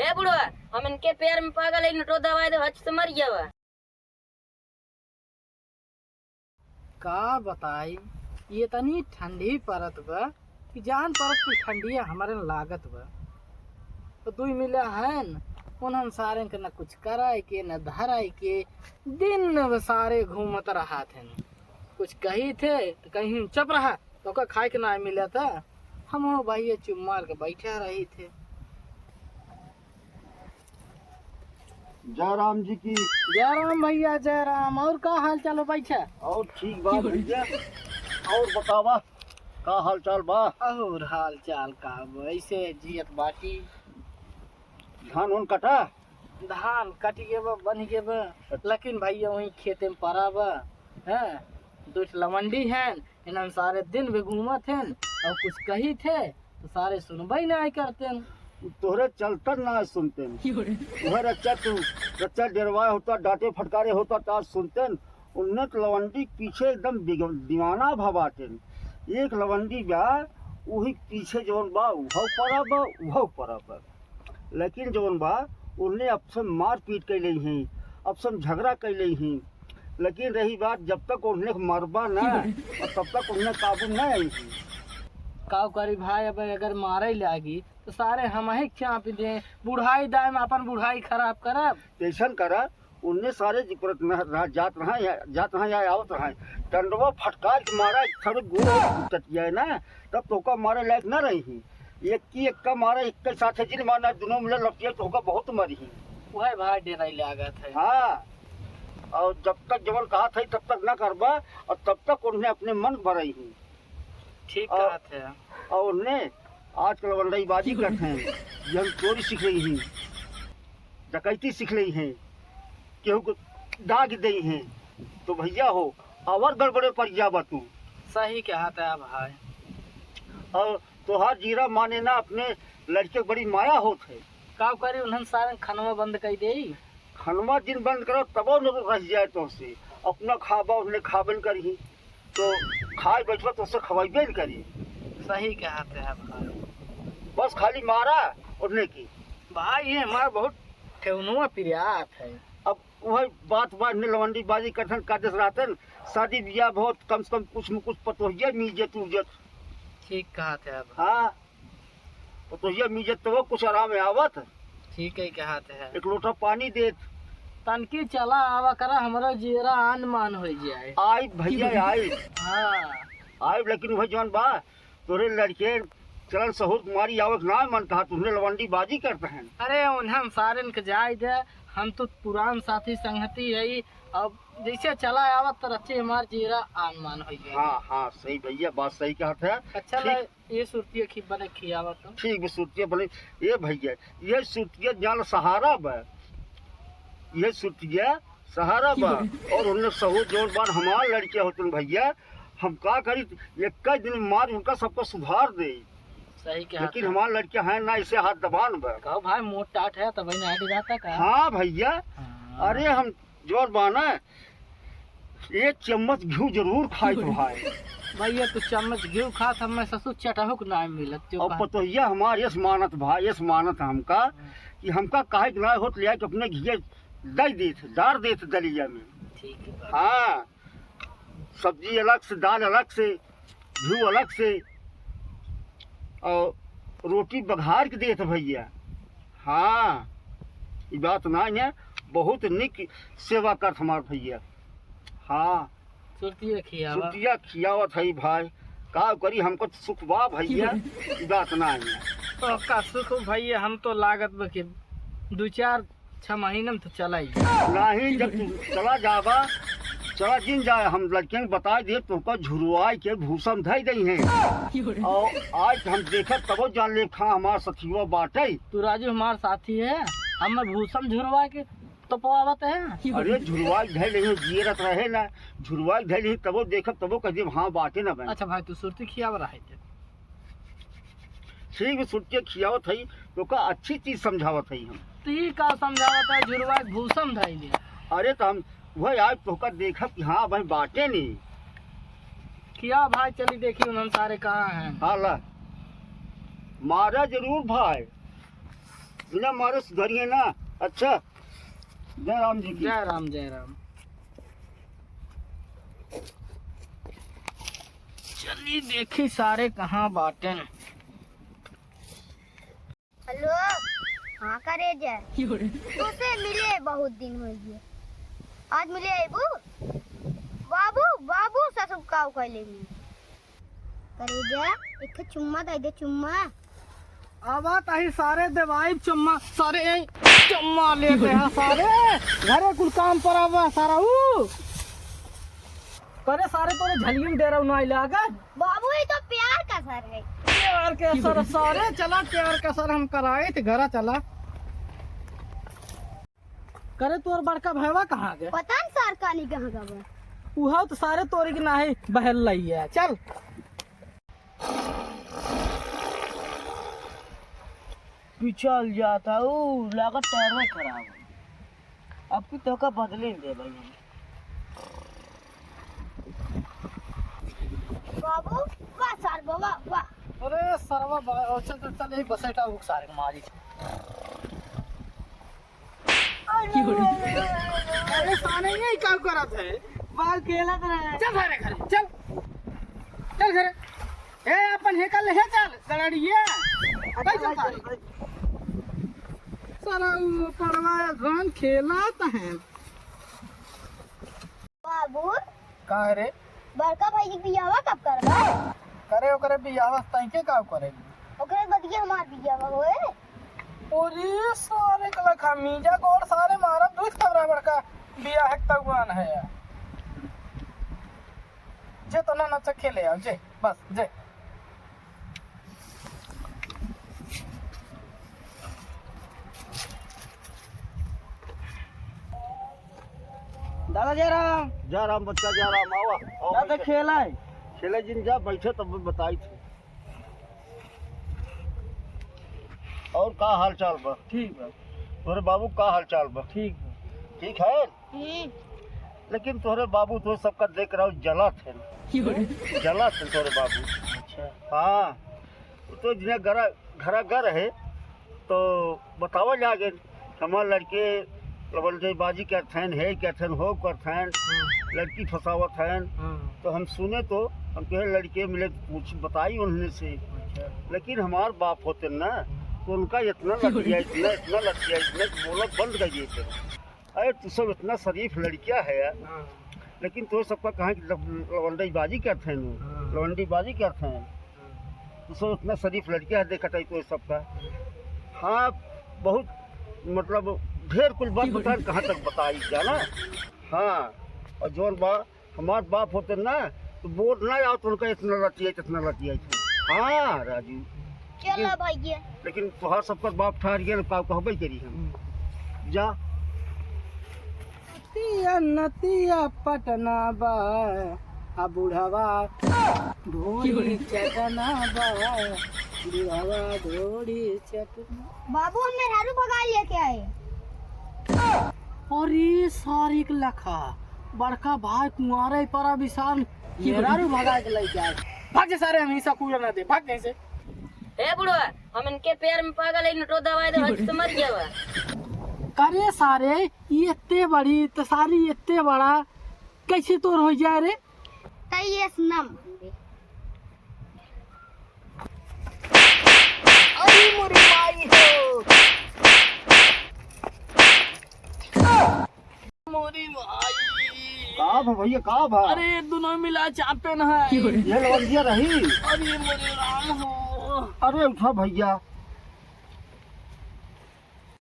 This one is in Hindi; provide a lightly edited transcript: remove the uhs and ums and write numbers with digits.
ए बुढ़वा हम इनके पैर में पागल है नटो दवाई दे हच से मर गया का बताई ये तनी ठंडी परत बा कि जान परत की ठंडी हमारे लागत बा तो दुई मिले हैं उन्हन सारे के न कुछ कराए के न धराए के दिन सारे घूमत रहा थे कुछ कही थे तो कहीं चुप रहा तो का खाए के ना मिला था हम भाई चुप मार के बैठे रही थे। जय राम जी की जय राम भैया जय राम। और का हाल चाल बैठा? और ठीक बा भैया। और बतावा का हाल चाल बा? और हाल चाल का वैसे जियत बाटी। धान उन कटा? धान कट गए बन गए लेकिन भैया वही खेते में पड़ा बा है दो लवंडी हैं इन्हें सारे दिन भी घूमत हैं और कुछ कही थे तो सारे सुनबई नहीं करते तोहरे चलता ना सुनते वह रच्चा तू रच्चा डरवाए होता डांटे फटकारे होता तो सुनते उन्हें तो लवंडी पीछे एकदम दीवाना भवाते एक लवंडी बा वही पीछे जौन बा वह पड़ा बा लेकिन जौन बा उन्हें अब से मार पीट कर ली हैं अब से झगड़ा कर ली हैं लेकिन रही बात जब तक उन्हें मरबा ना और तब तक उन्हें काबू न आई काव करी भाई अब अगर मारे लागी तो सारे हम ही चाप दे बुढ़ाई दाए में अपन बुढ़ाई खराब करब टेंशन करा उन्हें सारे जात रहा या आवत रहा डंडवा फटकार के मारा थोड़े गोड़ ना तब तो का मारे लायक न रही एक का मारा एक के साथ जिन मारना दोनों मिले लपटिया तो का बहुत मरी वह भाई डेराई लागत है। हाँ और जब तक जवन कहा था तब तक न करबा और तब तक उन्हें अपने मन भरई ही ठीक कहा थे और उन्हें आजकल वंडईबाजी करते हैं हम चोरी सीख रही हैं डकैती सीख रही हैं केहू को दाग दे हैं तो भैया हो और गड़बड़े पर जाबा तू सही कहा था भाई। और तोहार जीरा माने ना अपने लड़के बड़ी माया होत है का करी उन्हन सारे खनवा बंद कर दे खनवा दिन बंद करो तब न रह जाए तो से अपना खाबा उन्हें खाबन करी तो खाए बैठवा तो उससे खवाइबे न करी। सही कहा था भाई। बस खाली मारा उन्हें की भाई ये हमारा बहुत ठेवनुआ प्रियात है। अब वही बात ने लवंडी बाजी करथन कादेश रहतन शादी ब्याह बहुत कम से कम कुछ न कुछ पतोहिया मीजत उजत। ठीक कहा था हाँ पतोहिया मीजत तो वो कुछ आराम में आवत। ठीक है कहा था एक लोटा पानी देत तनकी चला आवा करा हमारा जीरा आन मान हो जाए आई भैया आई हाँ आई लेकिन वही जवान बा तोरे लड़के चलन सहूर कुमारी आवक ना मन कहा तुमने लवंडी बाजी करते हैं। अरे उन्हें सारे के जाए दे हम तो पुरान साथी संगति है अब जैसे चला आवत तो अच्छे हमार जीरा आन मान हो जाए। हाँ हाँ सही भैया बात सही कहा था। अच्छा ये सुरती खी बने खियावा तो ठीक सुरतिया बने ये भैया ये सुरतिया जान सहारा बा ये सुरतिया सहारा बा और उन्हें सहूर जोर बार हमारे लड़के होते भैया हम का करी एक दिन मार उनका सबको सुधार दे। सही कहा लेकिन हमारे लड़के हैं ना इसे हाथ दबान बा कहो भाई मोट टाट है तब नहीं हट जाता का। हाँ भैया अरे हम जोर बाना एक चम्मच घी जरूर खाए तो भाई भैया तो चम्मच घी खा था मैं ससुर चटहुक ना मिलत और पतोहिया हमारे यस मानत भाई यस मानत हमका कि हमका काहे ना होत लिया कि अपने घी दई देत डार देत दलिया में। ठीक है हाँ सब्जी अलग से दाल अलग से घी अलग से और रोटी बघार के देत भैया। हाँ ये बात ना है बहुत निक सेवा कर हमार भैया। हाँ सुरती सुरतिया खियावत है भाई का करी हमको तो सुख बा भैया ये बात ना है तो का सुख भैया हम तो लागत बके 2-4-6 महीने में तो चला ही नहीं जब तू चला जाबा चला जिन जाए हम लड़के बता दिए तुमको झुरवाई के भूसम धई गई है और आज हम देखे तब जान ले खा हमारा सखीवा बाटे तू राजू हमार साथी है हम भूसम झुरवा के तो पवावत है। अरे झुरवाई धई नहीं जीरत रहे ना झुरवाई धई नहीं तब देखे तब कह हाँ बाटे ना बने। अच्छा भाई तू सुरती खियाव रहा है ठीक सुरती खियावत है तो का अच्छी चीज समझावत है हम ती का समझावत है झुरवा भूसम धई ले। अरे तो हम वही आज तो का देखा कि हाँ भाई बाटे नहीं किया भाई चली देखी उन्होंने सारे कहाँ हैं। हाँ ला मारा जरूर भाई बिना मारे सुधरिए ना। अच्छा, जय राम जी की। जय राम जय राम। चलिए देखी सारे कहाँ बाटे। हेलो, हाँ करे जाए तुझसे मिले बहुत दिन हो गए, आज मिले अबू बाबू बाबू ससुर का कहले में करे जाए एक चुम्मा दे दे चुम्मा। आवा ताही सारे देवाई चुम्मा, सारे यही चुम्मा लेते हैं सारे। घरे कुल काम पर आवा सारा करे सारे तो झलियम दे रहा हूँ लागा। बाबू ये तो प्यार का सर है। प्यार के असर सारे चला, प्यार का असर हम कराए थे घर चला। करे तोर बड़का भैया कहाँ गए? पता नहीं सर का नहीं कहाँ गया। उहा तो सारे तोरी के नाही बहल रही है। चल पिछल जाता हूँ, लागत टायर में खराब। अब की तो का बदले दे भाई। बाबू वाह सर बाबा वाह। अरे सरवा चल चल चल यही बसेटा हुक सारे के मारी। अरे साने यही काम करत है। बाल केला तरह चल घरे घरे चल, चल घरे। ए अपन हेकल हे चल गड़ड़िए चल चल सारे। सारा पड़वा रन खेलात है। बाबू का रे बड़का भाई की बियाह कब करबा? करे ओकरे बियाह तई के का करेगी? ओकरे बदले हमार बियाह होए। ओरे सारे कला खमीजा गोड़ सारे मारा दूध खबरा बड़का बियाह है तगवान है यार। जे तो ना खेले आओ जे बस जे। दादा जय राम। जय राम बच्चा, जय राम। आवा दादा बैठे। खेला है। खेले जिन जा बैठे तब बताई थी। और का हाल चाल बा? ठीक है तोरे बाबू का हाल चाल बा? ठीक है। ठीक है, लेकिन तोरे बाबू तो सबका देख रहा हूँ जला थे, जला थे तोरे बाबू। अच्छा, हाँ, तो जिन्हें घरा घर है तो बतावा जागे हमारे लड़के लवलदेबाजी करते है, करते हो करते हैं, लड़की फसावत हैं। तो हम सुने तो हम कहे लड़के मिले पूछ बताई उन्होंने से, लेकिन हमारे बाप होते ना तो उनका इतना लड़किया इतना लड़किया इतना बोला बंद कर दिए थे। अरे तू सब इतना शरीफ लड़कियाँ है यार, लेकिन तो सबका कहाँ की लवंडीबाजी करते हैं, लवंडीबाजी करते हैं। तो सब इतना शरीफ लड़कियाँ है देखा तो सबका। हाँ, बहुत मतलब ढेर कुछ बात बता कहाँ तक बताई जाना। हाँ, और जोन हमारे बाप होते ना तो बोल ना आओ तो उनका इतना लतिया। हाँ राजू, चलो भैया। लेकिन तुहार सबका बाप ठहर गया का कहबे करी हम जा। नतिया नतिया पटना बा आ बुढ़ावा ढोड़ी चटना बा, बुढ़ावा ढोड़ी चटना। बाबू हम मेहरारू भगा लेके आए। अरे सारी के लखा बड़का भाई कुंवारे पर विशाल मेहरारू भगा के लेके आए। भाग सारे हम हिस्सा कूड़ा ना दे, भाग कैसे। ए बुढ़वा, हम इनके पैर में पागल है, नटो दवाई दे हच मर गया बा। करे सारे ये इतने बड़ी तो सारी इतने बड़ा कैसे तोर हो जाए रे? तैयस नम अरे मोरी माई हो, मोरी माई। का भा भैया का भा? अरे दोनों मिला चैंपियन है। ये लवंडिया रही। अरे मोरी राम हो। अरे उठा भैया,